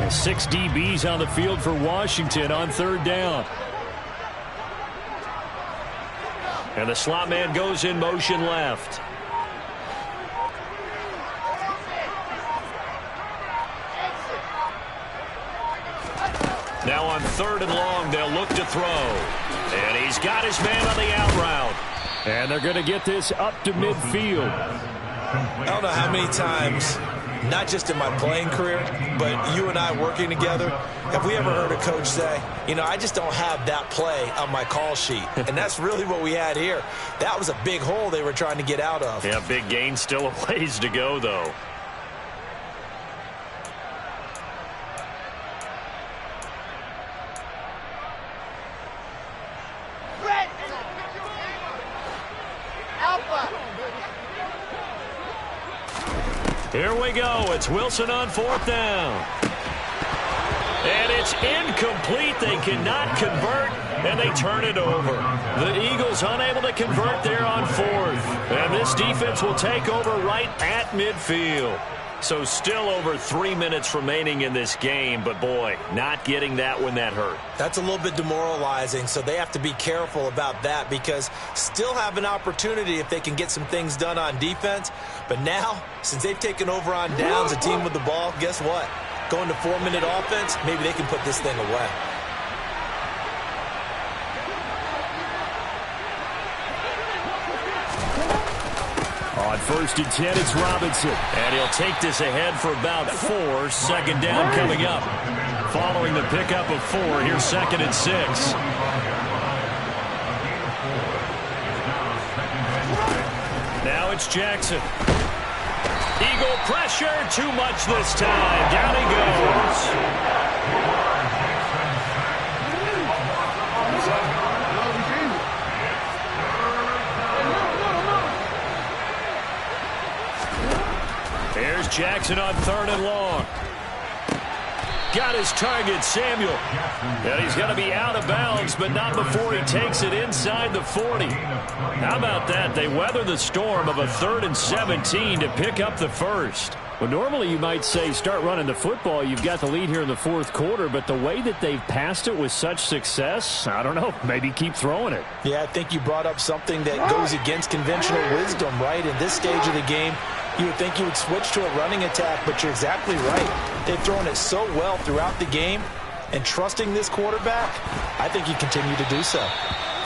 And 6 DBs on the field for Washington on 3rd down. And the slot man goes in motion left. Now on 3rd and long, they'll look to throw. And he's got his man on the out route. And they're going to get this up to midfield. I don't know how many times, not just in my playing career, but you and I working together, have we ever heard a coach say, you know, I just don't have that play on my call sheet. And that's really what we had here. That was a big hole they were trying to get out of. Yeah, big gain, still a ways to go, though. Here we go. It's Wilson on 4th down. And it's incomplete. They cannot convert, and they turn it over. The Eagles unable to convert there on 4th. And this defense will take over right at midfield. So still over 3 minutes remaining in this game, but boy, not getting that when that hurt. That's a little bit demoralizing, so they have to be careful about that because still have an opportunity if they can get some things done on defense. But now, since they've taken over on downs, a team with the ball, guess what? Going to 4-minute offense, maybe they can put this thing away. On 1st and 10, it's Robinson. And he'll take this ahead for about 4. 2nd down coming up. Following the pickup of 4, here's 2nd and 6. Now it's Jackson. Eagle pressure, too much this time. Down he goes. Here's Jackson on 3rd and long. Got his target, Samuel. And he's going to be out of bounds, but not before he takes it inside the 40. How about that? They weather the storm of a 3rd and 17 to pick up the first. Well, normally you might say start running the football. You've got the lead here in the 4th quarter, but the way that they've passed it with such success, I don't know, maybe keep throwing it. Yeah, I think you brought up something that goes against conventional wisdom, right? In this stage of the game, you would think you would switch to a running attack, but you're exactly right. They've thrown it so well throughout the game, and trusting this quarterback, I think you continue to do so.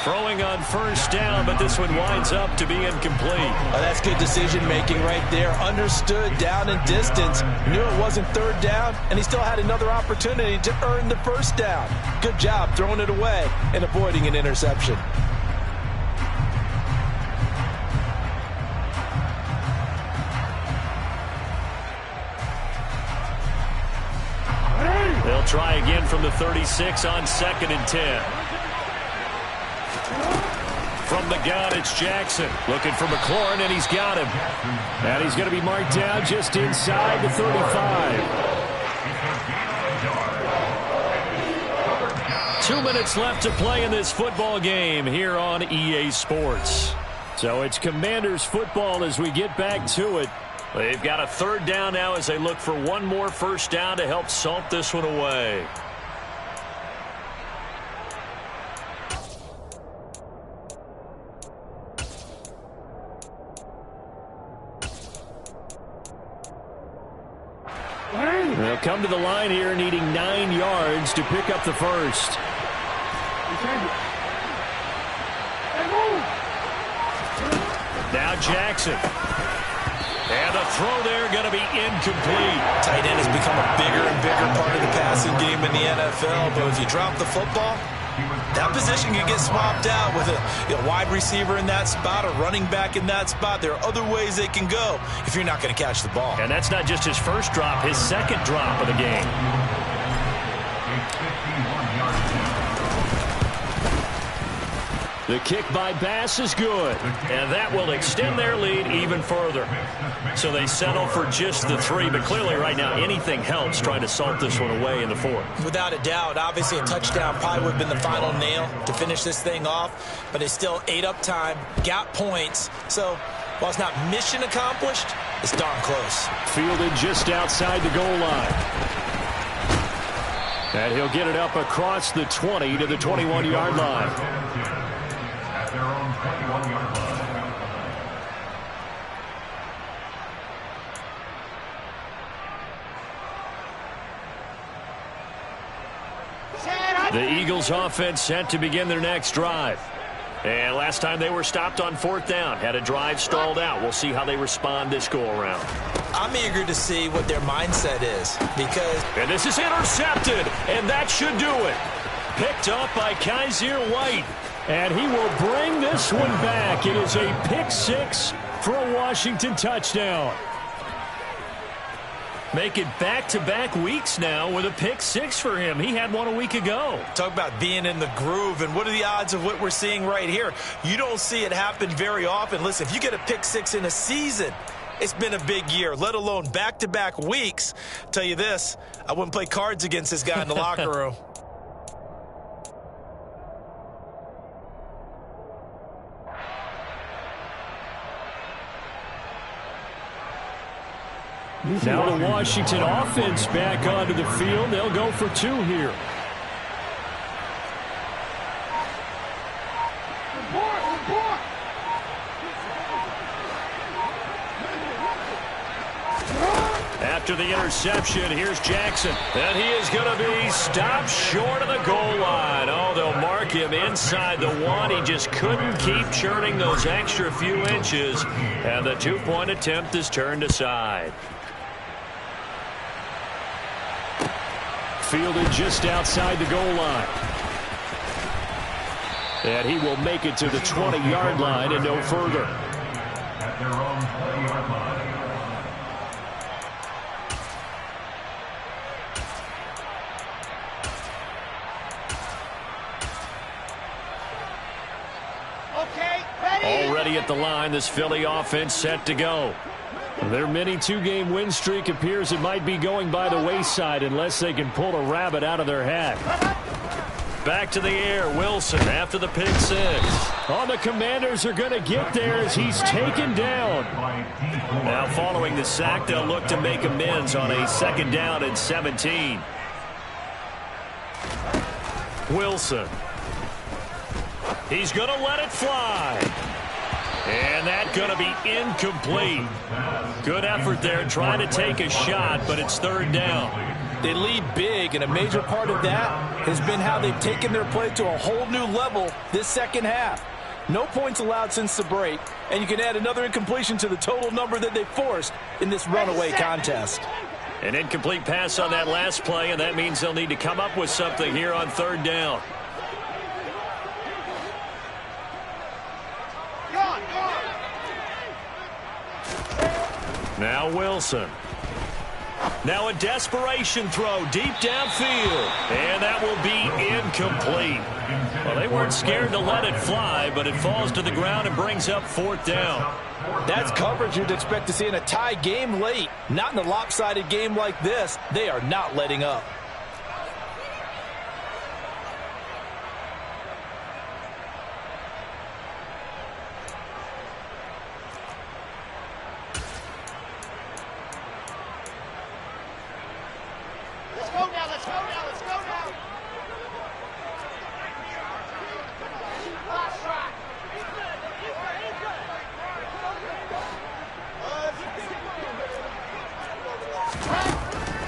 Throwing on 1st down, but this one winds up to be incomplete. Oh, that's good decision-making right there. Understood down and distance. Knew it wasn't 3rd down, and he still had another opportunity to earn the 1st down. Good job throwing it away and avoiding an interception. They'll try again from the 36 on 2nd and 10. From the gun, it's Jackson. Looking for McLaurin, and he's got him. And he's going to be marked down just inside the 35. 2 minutes left to play in this football game here on EA Sports. So it's Commanders football as we get back to it. They've got a 3rd down now as they look for one more 1st down to help salt this one away. They'll come to the line here needing 9 yards to pick up the first. Now Jackson. And the throw there going to be incomplete. Tight end has become a bigger and bigger part of the passing game in the NFL, but if you drop the football, that position can get swapped out with a wide receiver in that spot, a running back in that spot. There are other ways they can go if you're not going to catch the ball. And that's not just his first drop, his 2nd drop of the game. The kick by Bass is good. And that will extend their lead even further. So they settle for just the 3, but clearly right now anything helps trying to salt this one away in the 4th. Without a doubt, obviously a touchdown probably would have been the final nail to finish this thing off, but it's still ate up time, got points. So while it's not mission accomplished, it's darn close. Fielded just outside the goal line. And he'll get it up across the 20 to the 21-yard line. At their own 21-yard line. Check! The Eagles offense set to begin their next drive. And last time they were stopped on 4th down, had a drive stalled out. We'll see how they respond this go-around. I'm eager to see what their mindset is because... And this is intercepted, and that should do it. Picked up by Kaiser White. And he will bring this one back. It is a pick 6 for a Washington touchdown. Make it back-to-back weeks now with a pick 6 for him. He had one a week ago. Talk about being in the groove, and what are the odds of what we're seeing right here? You don't see it happen very often. Listen, if you get a pick 6 in a season, it's been a big year, let alone back-to-back weeks. Tell you this, I wouldn't play cards against this guy in the locker room. Now the Washington offense back onto the field. They'll go for 2 here. After the interception, here's Jackson. And he is going to be stopped short of the goal line. Oh, they'll mark him inside the 1. He just couldn't keep churning those extra few inches. And the 2-point attempt is turned aside. Fielded just outside the goal line. And he will make it to the 20-yard line and no further. At their own 20-yard line. Already at the line, this Philly offense set to go. Their mini 2-game win streak appears it might be going by the wayside unless they can pull a rabbit out of their hat. Back to the air, Wilson after the pick 6. Oh, the Commanders are going to get there as he's taken down. Now following the sack, they'll look to make amends on a 2nd down and 17. Wilson. He's going to let it fly. And that's going to be incomplete. Good effort there trying to take a shot, but it's 3rd down. They lead big, and a major part of that has been how they've taken their play to a whole new level this second half. No points allowed since the break, and you can add another incompletion to the total number that they forced in this runaway contest. An incomplete pass on that last play, and that means they'll need to come up with something here on 3rd down. Now Wilson. Now a desperation throw deep downfield. And that will be incomplete. Well, they weren't scared to let it fly, but it falls to the ground and brings up 4th down. That's coverage you'd expect to see in a tie game late. Not in a lopsided game like this. They are not letting up.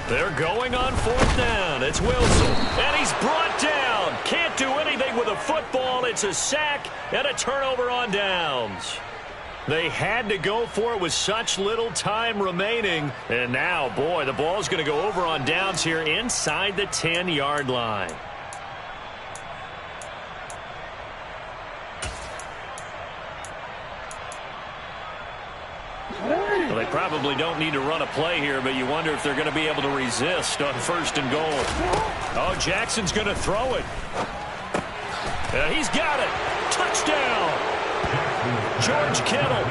They're going on 4th down. It's Wilson. And he's brought down. Can't do anything with a football. It's a sack and a turnover on downs. They had to go for it with such little time remaining. And now, boy, the ball's going to go over on downs here inside the 10-yard line. Well, they probably don't need to run a play here, but you wonder if they're going to be able to resist on 1st and goal. Oh, Jackson's going to throw it. He's got it. Touchdown. George Kittle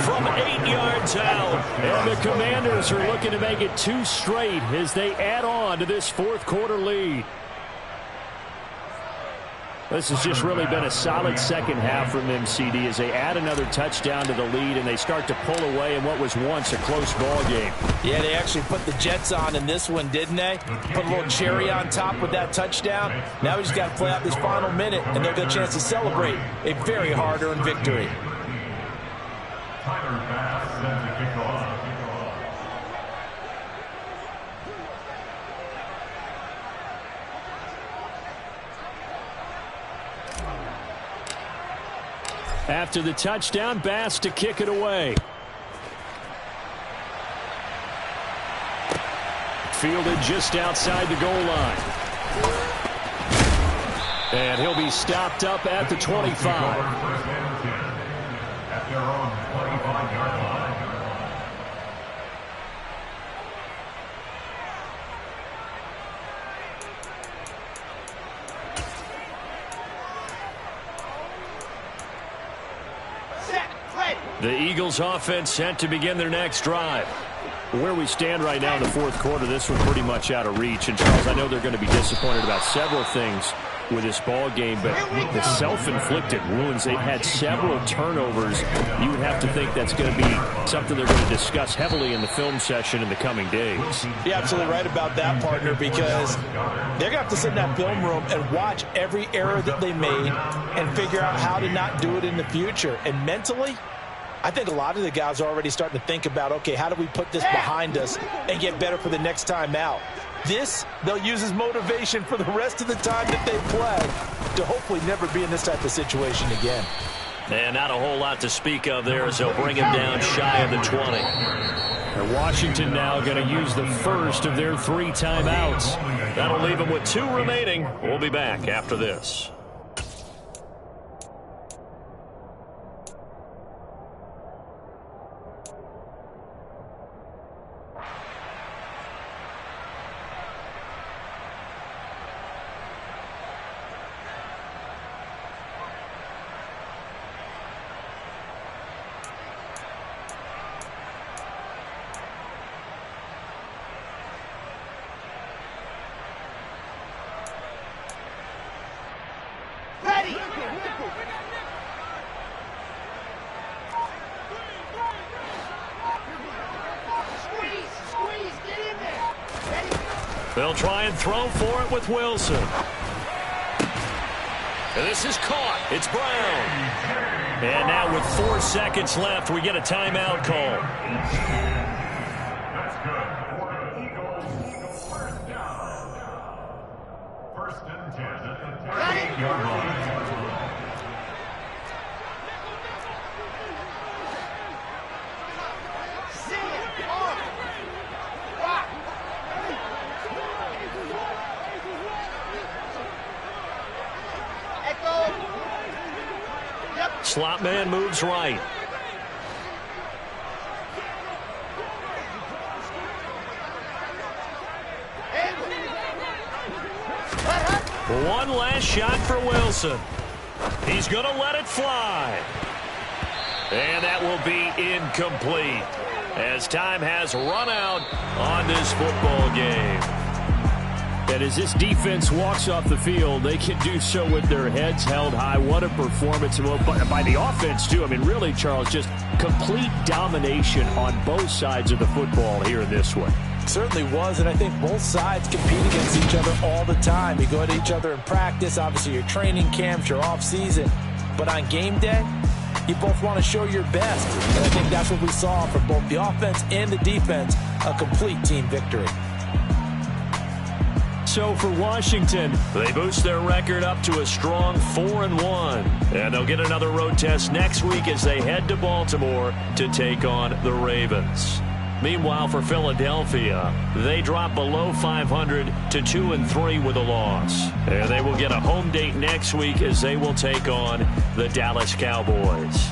from 8 yards out. And the Commanders are looking to make it 2 straight as they add on to this 4th quarter lead. This has just really been a solid second half from them, CD, as they add another touchdown to the lead and they start to pull away in what was once a close ball game. Yeah, they actually put the Jets on in this one, didn't they? Put a little cherry on top with that touchdown. Now we just got to play out this final minute, and they'll get a chance to celebrate a very hard-earned victory. Tyler Bass sends the kickoff. After the touchdown, Bass to kick it away. Fielded just outside the goal line. And he'll be stopped up at the 25. At their own 25-yard line. The Eagles offense set to begin their next drive. Where we stand right now in the fourth quarter, this was pretty much out of reach. And, Charles, I know they're going to be disappointed about several things with this ball game, but the self-inflicted wounds, they've had several turnovers. You would have to think that's going to be something they're going to discuss heavily in the film session in the coming days. You're absolutely right about that, partner, because they're going to have to sit in that film room and watch every error that they made and figure out how to not do it in the future. And mentally, I think a lot of the guys are already starting to think about, okay, how do we put this behind us and get better for the next time out? This, they'll use as motivation for the rest of the time that they play to hopefully never be in this type of situation again. And not a whole lot to speak of there as they'll bring him down shy of the 20. And Washington now going to use the first of their 3 timeouts. That'll leave them with 2 remaining. We'll be back after this. They'll try and throw for it with Wilson. And this is caught. It's Brown. And now with 4 seconds left, we get a timeout call. That's good. For the Eagles, first down. First and 10 at the 10-yard line. Slot man moves right. One last shot for Wilson. He's going to let it fly. And that will be incomplete as time has run out on this football game. And as this defense walks off the field, they can do so with their heads held high. What a performance by the offense, too. I mean, really, Charles, just complete domination on both sides of the football here in this one. Certainly was, and I think both sides compete against each other all the time. You go at each other in practice, obviously your training camps, your off-season. But on game day, you both want to show your best. And I think that's what we saw from both the offense and the defense, a complete team victory. So for Washington, they boost their record up to a strong 4-1. And they'll get another road test next week as they head to Baltimore to take on the Ravens. Meanwhile, for Philadelphia, they drop below 500 to 2-3 with a loss. And they will get a home date next week as they will take on the Dallas Cowboys.